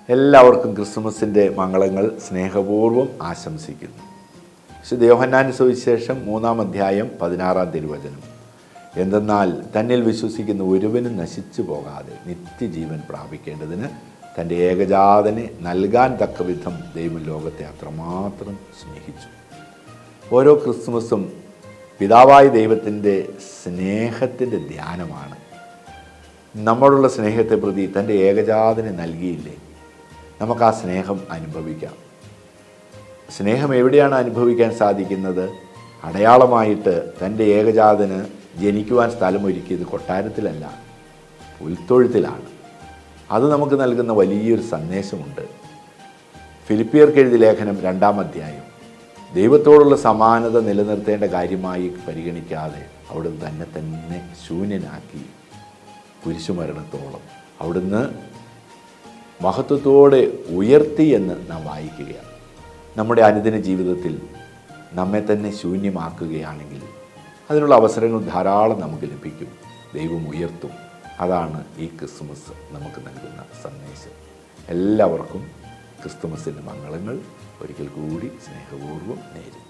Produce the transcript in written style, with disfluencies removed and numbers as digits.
എല്ലാവർക്കും ക്രിസ്തുമസിൻ്റെ മംഗളങ്ങൾ സ്നേഹപൂർവ്വം ആശംസിക്കുന്നു. വിശുദ്ധ യോഹന്നാന്റെ സുവിശേഷം 3-ാം അധ്യായം 16-ാം തിരുവചനം. എന്തെന്നാൽ തന്നിൽ വിശ്വസിക്കുന്ന ഒരുവനും നശിച്ചു പോകാതെ നിത്യജീവൻ പ്രാപിക്കേണ്ടതിന് തൻ്റെ ഏകജാതനെ നൽകാൻ തക്കവിധം ദൈവം ലോകത്തെ അത്രമാത്രം സ്നേഹിച്ചു. ഓരോ ക്രിസ്തുമസും പിതാവായ ദൈവത്തിൻ്റെ സ്നേഹത്തിൻ്റെ ധ്യാനമാണ്. നമ്മളോടുള്ള സ്നേഹത്തെ പ്രതി തൻ്റെ ഏകജാതനെ നൽകിയില്ലേ, നമുക്ക് ആ സ്നേഹം അനുഭവിക്കാം. സ്നേഹം എവിടെയാണ് അനുഭവിക്കാൻ സാധിക്കുന്നത്? അടയാളമായിട്ട് തൻ്റെ ഏകജാതന് ജനിക്കുവാൻ സ്ഥലമൊരുക്കിയത് കൊട്ടാരത്തിലല്ല, പുൽത്തൊഴുത്തിലാണ്. അത് നമുക്ക് നൽകുന്ന വലിയൊരു സന്ദേശമുണ്ട്. ഫിലിപ്പിയർക്ക് എഴുതിയ ലേഖനം 2-ാം അധ്യായം. ദൈവത്തോടുള്ള സമാനത നിലനിർത്തേണ്ട കാര്യമായി പരിഗണിക്കാതെ അവിടുന്ന് തന്നെ ശൂന്യനാക്കി കുരിശുമരണത്തോളം അവിടുന്ന് മഹത്വത്തോടെ ഉയർത്തി എന്ന് നാം വായിക്കുകയാണ്. നമ്മുടെ അനുദിന ജീവിതത്തിൽ നമ്മെ തന്നെ ശൂന്യമാക്കുകയാണെങ്കിൽ അതിനുള്ള അവസരങ്ങൾ ധാരാളം നമുക്ക് ലഭിക്കും. ദൈവം ഉയർത്തും. അതാണ് ഈ ക്രിസ്തുമസ് നമുക്ക് നൽകുന്ന സന്ദേശം. എല്ലാവർക്കും ക്രിസ്തുമസിൻ്റെ മംഗളങ്ങൾ ഒരിക്കൽ കൂടി സ്നേഹപൂർവ്വം നേരുന്നു.